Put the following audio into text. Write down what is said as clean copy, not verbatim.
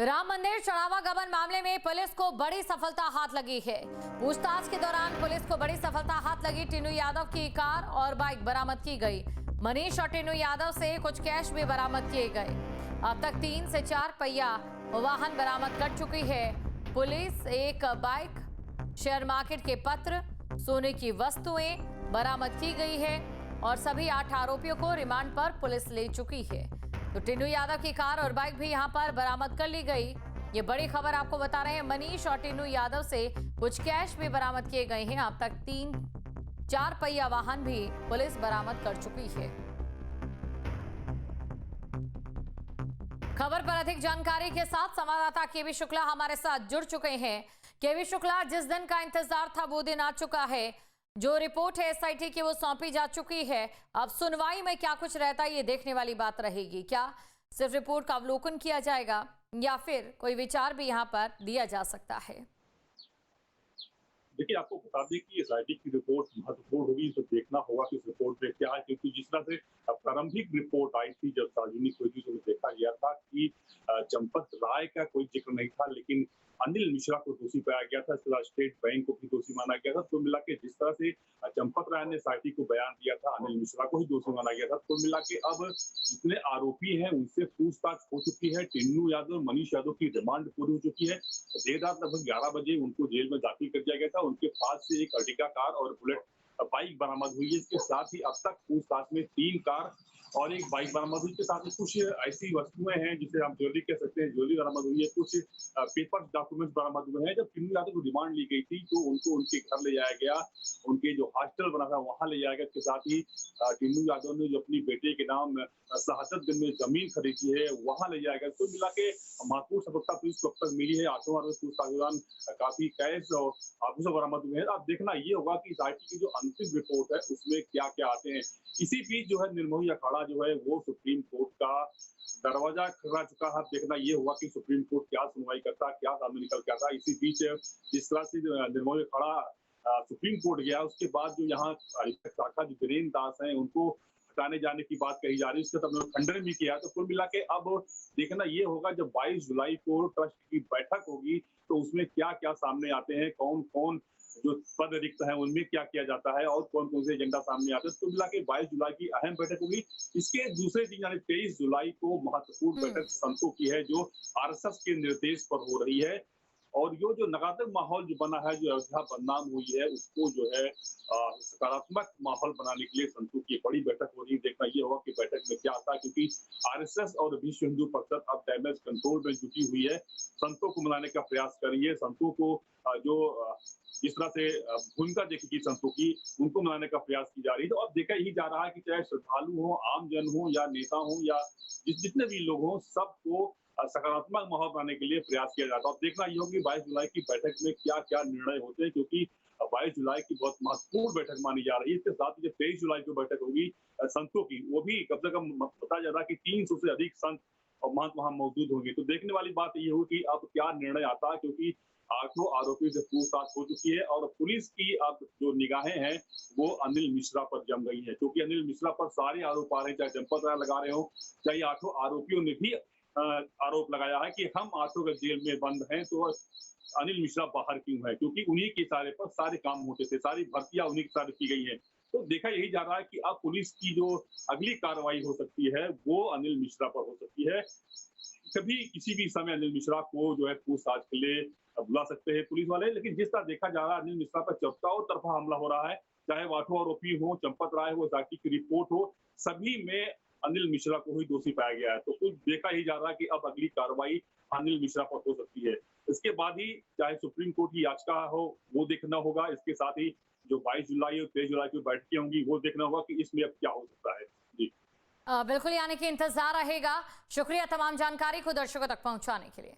राम मंदिर चढ़ावा गबन मामले में पुलिस को बड़ी सफलता हाथ लगी है। पूछताछ के दौरान पुलिस को बड़ी सफलता हाथ लगी। टीनू यादव की कार और बाइक बरामद की गई। मनीष और टीनू यादव से कुछ कैश भी बरामद किए गए। अब तक 3 से 4 पहिया वाहन बरामद कर चुकी है पुलिस। एक बाइक, शेयर मार्केट के पत्र, सोने की वस्तुएं बरामद की गई है और सभी 8 आरोपियों को रिमांड पर पुलिस ले चुकी है। तो टीनू यादव की कार और बाइक भी यहां पर बरामद कर ली गई। ये बड़ी खबर आपको बता रहे हैं। मनीष और टीनू यादव से कुछ कैश भी बरामद किए गए हैं। अब तक 3-4 पहिया वाहन भी पुलिस बरामद कर चुकी है। खबर पर अधिक जानकारी के साथ संवाददाता केवी शुक्ला हमारे साथ जुड़ चुके हैं। केवी शुक्ला, जिस दिन का इंतजार था वो दिन आ चुका है। जो रिपोर्ट है एसआईटी की वो सौंपी जा चुकी है। अब सुनवाई में क्या कुछ रहता है ये देखने वाली बात रहेगी। क्या सिर्फ रिपोर्ट का अवलोकन किया जाएगा या फिर कोई विचार भी यहाँ पर दिया जा सकता है? देखिए, आपको बता दें कि एसआईटी की रिपोर्ट महत्वपूर्ण होगी, तो देखना होगा कि इस रिपोर्ट में क्या है, क्योंकि जिस तरह से प्रारंभिक रिपोर्ट आई थी जब सार्वजनिक हुई थी तो देखा गया था कि चंपत राय का कोई जिक्र नहीं था, लेकिन अनिल मिश्रा को दोषी पाया गया था। इसके स्टेट बैंक को भी दोषी माना गया था। तो मिला के जिस तरह से चंपत राय ने एसआईटी को बयान दिया था, अनिल मिश्रा को ही दोषी माना गया था। तो मिला के अब जितने आरोपी हैं उनसे पूछताछ हो चुकी है। टीनू यादव, मनीष यादव की रिमांड पूरी हो चुकी है। देर रात लगभग 11 बजे उनको जेल में दाखिल कर दिया गया था। उनके पास से एक अर्टिगा कार और बुलेट बाइक बरामद हुई है। इसके साथ ही अब तक पूछताछ में 3 कार और एक बाइक बरामद हुई। इसके साथ ही कुछ ऐसी वस्तुएं हैं जिसे हम ज्वेलरी कह सकते हैं, ज्वेलरी बरामद हुई है। कुछ पेपर डॉक्यूमेंट्स बरामद हुए हैं। जब टीनू यादव को रिमांड ली गई थी तो उनको उनके घर ले जाया गया, उनके जो हॉस्टल बना था वहां ले जाया गया। इसके साथ ही टीनू यादव ने जो अपनी बेटे के नाम शहादतगंज में जमीन खरीदी है वहां ले जाया गया। तो मिला के महत्वपूर्ण सफलता पुलिस को अब तक मिली है। आठों आरोपी पूछताछ के दौरान काफी कैश और आभूषण बरामद हुए हैं। अब देखना ये होगा कि एसआईटी की जो अंतिम रिपोर्ट है उसमें क्या क्या आते हैं। इसी बीच जो है निर्मोही अखाड़ा जो है वो सुप्रीम कोर्ट का दरवाजा खटखटा चुका है। देखना ये होगा कि सुप्रीम कोर्ट क्या सुनवाई करता है, क्या सामने निकल के आता है। इसी बीच जिस तरह से निर्मोही अखाड़ा सुप्रीम कोर्ट गया, उसके बाद जो यहाँ शाखा जो वीरेंद्र दास हैं उनको हटाने जाने की बात कही जा रही है। इसका तब खंडन भी किया। तो कुल मिला के अब देखना ये होगा जब 22 जुलाई को ट्रस्ट की बैठक होगी तो उसमें क्या क्या सामने आते हैं, कौन कौन जो पद रिक्त है उनमें क्या किया जाता है और कौन कौन से एजेंडा सामने आते हैं। तो मिला के 22 जुलाई की अहम बैठक होगी। इसके दूसरे दिन यानी 23 जुलाई को महत्वपूर्ण बैठक संतों की है जो आरएसएस के निर्देश पर हो रही है। और जो नकारात्मक माहौल जो बना है, जो अयोध्या बदनाम हुई है, उसको जो है सकारात्मक माहौल बनाने के लिए संतों की बड़ी बैठक हो रही है। देखना ये होगा कि बैठक में क्या आता है, क्योंकि आरएसएस और विश्व हिंदू परिषद अब डैमेज कंट्रोल में जुटी हुई है। संतों को मनाने का प्रयास कर रही है। संतों को जो जिस तरह से भूमिका देखी संतों की, उनको मनाने का प्रयास की जा रही है। तो अब देखा ही जा रहा है कि चाहे श्रद्धालु हो, आम जन हो या नेता हो या जितने भी लोग हों, सबको सकारात्मक माहौल बनाने के लिए प्रयास किया जाता है। अब देखना ये होगी 22 जुलाई की बैठक में क्या क्या निर्णय होते हैं, क्योंकि 22 जुलाई की बहुत महत्वपूर्ण बैठक मानी जा रही है। इसके साथ ही 23 जुलाई को बैठक होगी संतों की, वो भी कम से कम बताया जा रहा है कि 300 से अधिक संत और महंत वहां मौजूद होंगे। तो देखने वाली बात ये होगी कि अब क्या निर्णय आता है, क्योंकि 8 आरोपी से पूछताछ हो चुकी है और पुलिस की अब जो निगाहें हैं वो अनिल मिश्रा पर जम गई है, क्योंकि अनिल मिश्रा पर सारे आरोप आ रहे हैं। चाहे चंपत राय लगा रहे हो, चाहे 8 आरोपियों ने भी आरोप लगाया है कि हम 8 जेल में बंद हैं तो अनिल मिश्रा बाहर क्यों है, क्योंकि उन्हीं के इशारे पर सारे काम होते थे, सारी भर्तियां उन्हीं के इशारे की गई हैं। तो देखा यही जा रहा है कि अब पुलिस की जो अगली कार्रवाई हो सकती है वो अनिल मिश्रा पर हो सकती है। कभी किसी भी समय अनिल मिश्रा को जो है पूछताछ के लिए बुला सकते हैं पुलिस वाले। लेकिन जिस तरह देखा जा रहा है अनिल मिश्रा पर चौथाओं तरफा हमला हो रहा है, चाहे वो 8 आरोपी हो, चंपत राय हो, एसआईटी की रिपोर्ट हो, सभी में अनिल मिश्रा को ही दोषी पाया गया है। तो कुछ देखा ही जा रहा है कि अब अगली कार्रवाई अनिल मिश्रा पर हो सकती है। इसके बाद ही चाहे सुप्रीम कोर्ट की याचिका हो वो देखना होगा। इसके साथ ही जो 22 जुलाई और 23 जुलाई की बैठकें होंगी वो देखना होगा कि इसमें अब क्या हो सकता है। जी बिल्कुल, यानी कि इंतजार रहेगा। शुक्रिया तमाम जानकारी को दर्शकों तक पहुंचाने के लिए।